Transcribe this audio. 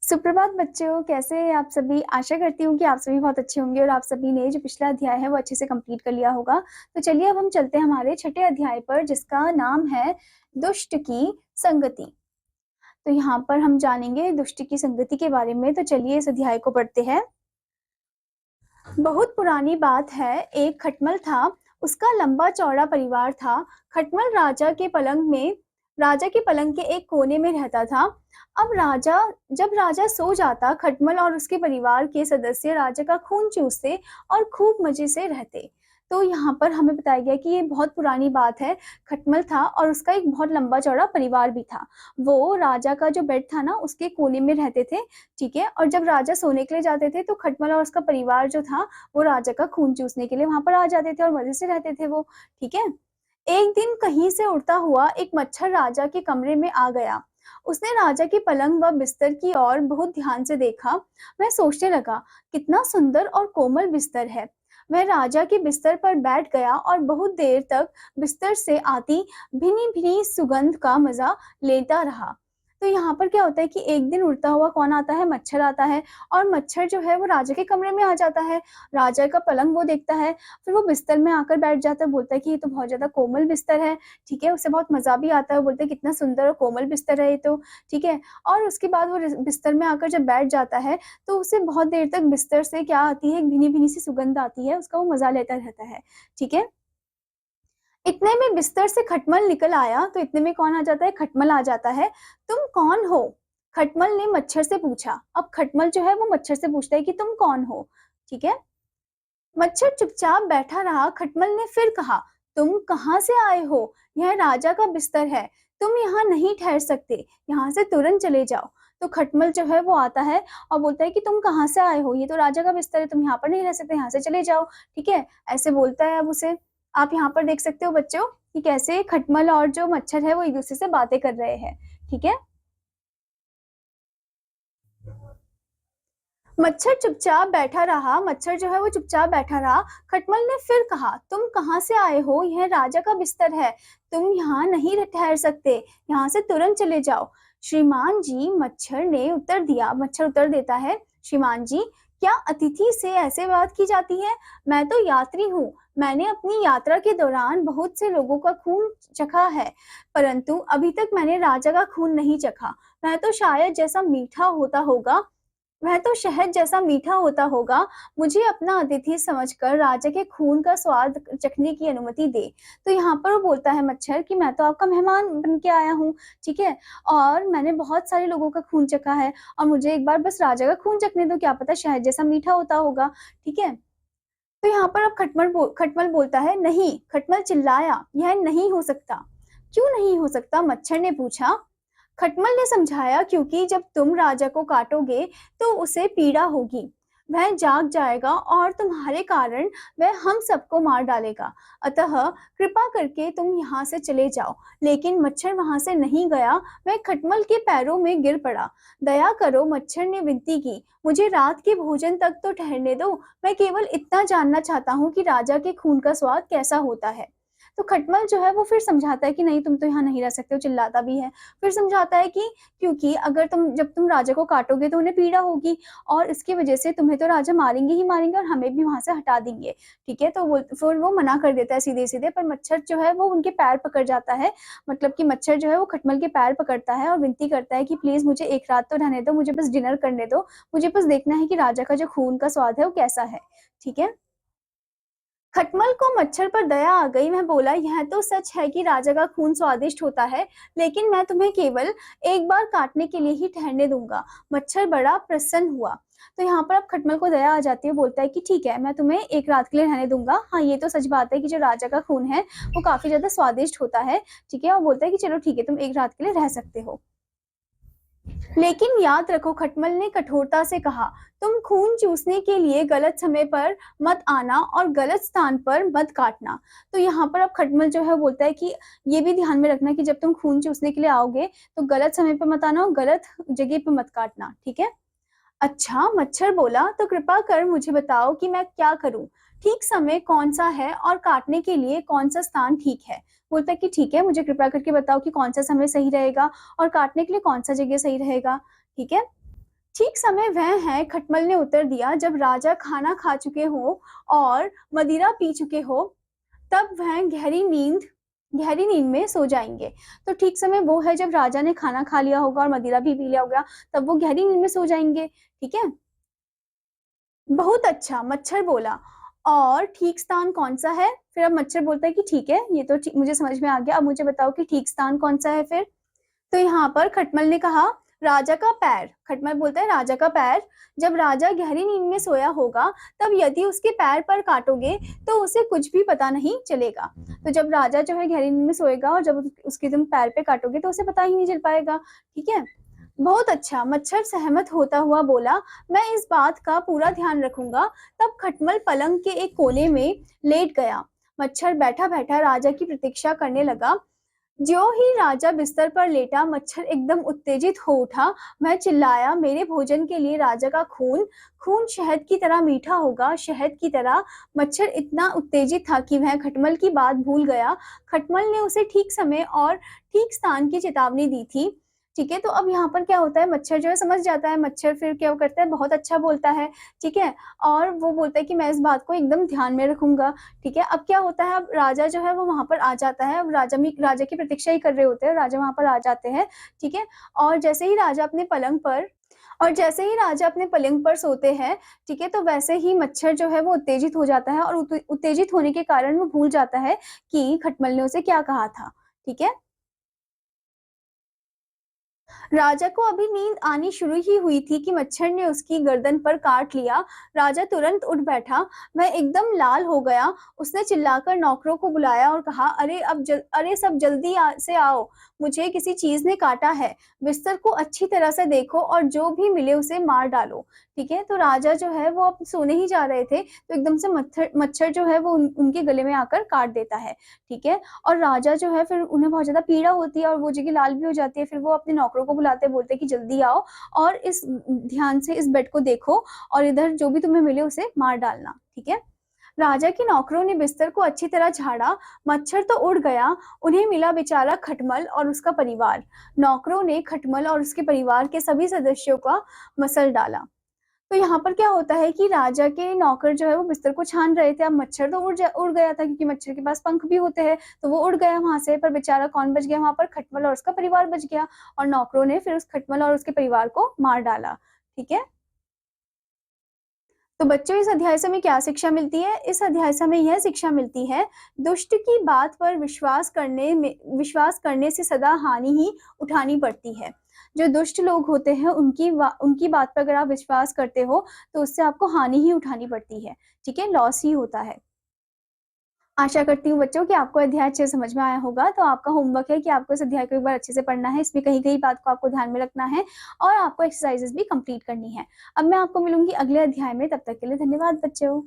सुप्रभात बच्चों, कैसे हैं आप सभी? आशा करती हूँ कि आप सभी बहुत अच्छे होंगे और आप सभी ने जो पिछला अध्याय है वो अच्छे से कंप्लीट कर लिया होगा। तो चलिए अब हम चलते हैं हमारे छठे अध्याय पर जिसका नाम है दुष्ट की संगति। तो यहाँ पर हम जानेंगे दुष्ट की संगति के बारे में। तो चलिए इस अध्याय को पढ़ते हैं। बहुत पुरानी बात है, एक खटमल था। उसका लंबा चौड़ा परिवार था। खटमल राजा के पलंग के एक कोने में रहता था। जब राजा सो जाता, खटमल और उसके परिवार के सदस्य राजा का खून चूसते और खूब मजे से रहते। तो यहाँ पर हमें बताया गया कि ये बहुत पुरानी बात है। खटमल था और उसका एक बहुत लंबा चौड़ा परिवार भी था। वो राजा का जो बेड था ना, उसके कोने में रहते थे। ठीक है, और जब राजा सोने के लिए जाते थे तो खटमल और उसका परिवार जो था वो राजा का खून चूसने के लिए वहां पर आ जाते थे और मजे से रहते थे वो। ठीक है। एक दिन कहीं से उड़ता हुआ एक मच्छर राजा के कमरे में आ गया। उसने राजा के पलंग व बिस्तर की ओर बहुत ध्यान से देखा। वह सोचने लगा, कितना सुंदर और कोमल बिस्तर है। वह राजा के बिस्तर पर बैठ गया और बहुत देर तक बिस्तर से आती भीनी भीनी सुगंध का मजा लेता रहा। तो यहाँ पर क्या होता है कि एक दिन उड़ता हुआ कौन आता है? मच्छर आता है। और मच्छर जो है वो राजा के कमरे में आ जाता है। राजा का पलंग वो देखता है, फिर वो बिस्तर में आकर बैठ जाता है। बोलता है कि ये तो बहुत ज्यादा कोमल बिस्तर है। ठीक है, उसे बहुत मजा भी आता है। वो बोलते हैं कितना सुंदर और कोमल बिस्तर है ये तो। ठीक है। और उसके बाद वो बिस्तर में आकर जब बैठ जाता है तो उसे बहुत देर तक बिस्तर से क्या आती है? एक भीनी भीनी सी सुगंध आती है, उसका वो मजा लेता रहता है। ठीक है। इतने में बिस्तर से खटमल निकल आया। तो इतने में कौन आ जाता है? खटमल आ जाता है। तुम कौन हो? खटमल ने मच्छर से पूछा। अब खटमल जो है वो मच्छर से पूछता है कि तुम कौन हो। ठीक है। मच्छर चुपचाप बैठा रहा। खटमल ने फिर कहा, तुम कहाँ से आए हो? यह राजा का बिस्तर है। तुम यहाँ नहीं ठहर सकते। यहाँ से तुरंत चले जाओ। तो खटमल जो है वो आता है और बोलता है कि तुम कहाँ से आए हो? ये तो राजा का बिस्तर है, तुम यहाँ पर नहीं रह सकते, यहाँ से चले जाओ। ठीक है, ऐसे बोलता है अब उसे। आप यहाँ पर देख सकते हो बच्चों कि कैसे खटमल और जो मच्छर है वो एक दूसरे से बातें कर रहे हैं। ठीक है। मच्छर जो है वो चुपचाप बैठा रहा। खटमल ने फिर कहा, तुम कहाँ से आए हो? यह राजा का बिस्तर है, तुम यहाँ नहीं ठहर सकते, यहाँ से तुरंत चले जाओ। श्रीमान जी, मच्छर उत्तर देता है, श्रीमान जी, क्या अतिथि से ऐसे बात की जाती है? मैं तो यात्री हूँ। मैंने अपनी यात्रा के दौरान बहुत से लोगों का खून चखा है, परंतु अभी तक मैंने राजा का खून नहीं चखा। वह तो शहद जैसा मीठा होता होगा। मुझे अपना अतिथि समझकर राजा के खून का स्वाद चखने की अनुमति दे। तो यहाँ पर वो बोलता है मच्छर कि मैं तो आपका मेहमान बन के आया हूँ। ठीक है। और मैंने बहुत सारे लोगों का खून चखा है और मुझे एक बार बस राजा का खून चखने दो, क्या पता शहद जैसा मीठा होता होगा। ठीक है। तो यहाँ पर अब खटमल बोलता है, नहीं। खटमल चिल्लाया, यह नहीं हो सकता। क्यों नहीं हो सकता? मच्छर ने पूछा। खटमल ने समझाया, क्योंकि जब तुम राजा को काटोगे तो उसे पीड़ा होगी। वह जाग जाएगा और तुम्हारे कारण वह हम सबको मार डालेगा। अतः कृपा करके तुम यहाँ से चले जाओ। लेकिन मच्छर वहां से नहीं गया, वह खटमल के पैरों में गिर पड़ा। दया करो, मच्छर ने विनती की, मुझे रात के भोजन तक तो ठहरने दो। मैं केवल इतना जानना चाहता हूँ कि राजा के खून का स्वाद कैसा होता है। तो खटमल जो है वो फिर समझाता है कि नहीं, तुम तो यहाँ नहीं रह सकते हो। चिल्लाता भी है। फिर समझाता है कि क्योंकि जब तुम राजा को काटोगे तो उन्हें पीड़ा होगी और इसकी वजह से तुम्हें तो राजा मारेंगे ही मारेंगे और हमें भी वहां से हटा देंगे। ठीक है। तो फिर वो मना कर देता है सीधे सीधे, पर मच्छर जो है वो उनके पैर पकड़ जाता है। मतलब कि मच्छर जो है वो खटमल के पैर पकड़ता है और विनती करता है कि प्लीज मुझे एक रात तो रहने दो, मुझे बस डिनर करने दो, मुझे बस देखना है कि राजा का जो खून का स्वाद है वो कैसा है। ठीक है। खटमल को मच्छर पर दया आ गई। वह बोला, यह तो सच है कि राजा का खून स्वादिष्ट होता है, लेकिन मैं तुम्हें केवल एक बार काटने के लिए ही ठहरने दूंगा। मच्छर बड़ा प्रसन्न हुआ। तो यहाँ पर अब खटमल को दया आ जाती है। बोलता है कि ठीक है, मैं तुम्हें एक रात के लिए रहने दूंगा। हाँ, ये तो सच बात है कि जो राजा का खून है वो काफी ज्यादा स्वादिष्ट होता है। ठीक है। और बोलता है कि चलो ठीक है, तुम एक रात के लिए रह सकते हो। लेकिन याद रखो, खटमल ने कठोरता से कहा, तुम खून चूसने के लिए गलत समय पर मत आना और गलत स्थान पर मत काटना। तो यहाँ पर अब खटमल जो है बोलता है कि ये भी ध्यान में रखना कि जब तुम खून चूसने के लिए आओगे तो गलत समय पर मत आना और गलत जगह पर मत काटना। ठीक है। अच्छा, मच्छर बोला, तो कृपा कर मुझे बताओ कि मैं क्या करूं? ठीक समय कौन सा है और काटने के लिए कौन सा स्थान ठीक है? बोलता है कि ठीक है, मुझे कृपा करके बताओ कि कौन सा समय सही रहेगा और काटने के लिए कौन सा जगह सही रहेगा। ठीक है। ठीक समय वह है, खटमल ने उत्तर दिया, जब राजा खाना खा चुके हों और मदिरा पी चुके हो, तब वह गहरी नींद में सो जाएँगे। तो ठीक समय वो है जब राजा ने खाना खा लिया होगा और मदिरा भी पी लिया होगा, तब वो गहरी नींद में सो जाएँगे, ठीक है? बहुत अच्छा, मच्छर बोला। और ठीक स्थान कौन-सा है? फिर अब मच्छर बोलता है कि ठीक है, ये तो ठी मुझे समझ में आ गया, अब मुझे बताओ कि ठीक स्थान कौन-सा है फिर? तो यहाँ पर खटमल ने कहा, राजा का पैर। खटमल बोलता है, राजा का पैर। जब राजा गहरी नींद में सोया होगा, तब यदि उसके पैर पर काटोगे, तो उसे कुछ भी पता नहीं चलेगा। तो जब राजा जो है गहरी नींद में सोएगा और जब उसके तुम पैर पे काटोगे, तो उसे पता ही नहीं चल पाएगा, ठीक है? बहुत अच्छा, मच्छर सहमत होता हुआ बोला, मैं इस बात का पूरा ध्यान रखूँगा। तब खटमल पलंग के एक कोने में लेट गया। मच्छर बैठा-बैठा राजा की प्रतीक्षा करने लगा। ज्यों ही राजा बिस्तर पर लेटा, मच्छर एकदम उत्तेजित हो उठा। वह चिल्लाया, मेरे भोजन के लिए राजा का खून, खून शहद की तरह मीठा होगा, शहद की तरह। मच्छर इतना उत्तेजित था कि वह खटमल की बात भूल गया। खटमल ने उसे ठीक समय और ठीक स्थान की चेतावनी दी थी। ठीक है, तो अब यहाँ पर क्या होता है, मच्छर जो है समझ जाता है, मच्छर फिर क्या करता है, बहुत अच्छा बोलता है, ठीक है? और वो बोलता है कि मैं इस बात को एकदम ध्यान में रखूँगा। ठीक है, अब क्या होता है, अब राजा जो है वो वहाँ पर आ जाता है, अब राजा की प्रतीक्षा ही कर रहे होते हैं, राजा वहाँ पर आ जाते हैं, ठीक है? और जैसे ही राजा अपने पलंग पर सोते हैं, ठीक है? तो वैसे ही मच्छर जो है वो उत्तेजित हो जाता है और उत्तेजित होने के कारण वो भूल जाता है कि खटमल ने उसे क्या कहा था, ठीक है? राजा को अभी नींद आनी शुरू ही हुई थी कि मच्छर ने उसकी गर्दन पर काट लिया। राजा तुरंत उठ बैठा, वह एकदम लाल हो गया। उसने चिल्लाकर नौकरों को बुलाया और कहा, अरे सब जल्दी से आओ, मुझे किसी चीज़ ने काटा है। बिस्तर को अच्छी तरह से देखो और जो भी मिले उसे मार डालो। ठीक है? तो राजा जो है वो अब सोने ही जा रहे थे, तो एकदम से मच्छर जो है वो उनके गले में आकर काट देता है। ठीक है? और राजा जो है फिर उन्हें बहुत ज़्यादा पीड़ा होती है और वो जगह लाल भी हो जाती है। फिर वो अपने नौकरों को बुलाते हैं, बोलते हैं कि जल्दी आओ और इस ध्यान से इस बेड को देखो और इधर जो भी तुम्हें मिले उसे मार डालना, ठीक है? राजा के नौकरों ने बिस्तर को अच्छी तरह झाड़ा, मच्छर तो उड़ गया, उन्हें मिला बेचारा खटमल और उसका परिवार। नौकरों ने खटमल और उसके परिवार के सभी सदस्यों का मसल डाला। तो यहाँ पर क्या होता है कि राजा के नौकर जो है वो बिस्तर को छान रहे थे, अब मच्छर तो उड़ गया था क्योंकि मच्छर के पास पंख भी होते हैं, तो वो उड़ गया वहाँ से, पर बेचारा कौन बच गया वहाँ पर? खटमल और उसका परिवार बच गया और नौकरों ने फिर उस खटमल और उसके परिवार को मार डाला, ठीक है? तो बच्चों, इस अध्याय से हमें क्या शिक्षा मिलती है? इस अध्याय से हमें यह शिक्षा मिलती है, दुष्ट की बात पर विश्वास करने से सदा हानि ही उठानी पड़ती है। जो दुष्ट लोग होते हैं उनकी बात पर अगर आप विश्वास करते हो, तो उससे आपको हानि ही उठानी पड़ती है, ठीक है? लॉस ही होता है। आशा करती हूँ बच्चों कि आपको अध्याय अच्छे से समझ में आया होगा, तो आपका होमवर्क है कि आपको इस अध्याय को एक बार अच्छे से पढ़ना है, इसमें कहीं-कहीं बात को आपको ध्यान में रखना है और आपको एक्सरसाइज़ेज़ भी कंप्लीट करनी है। अब मैं आपको मिलूँगी अगले अध्याय में, तब तक के लिए धन्यवाद बच्चों।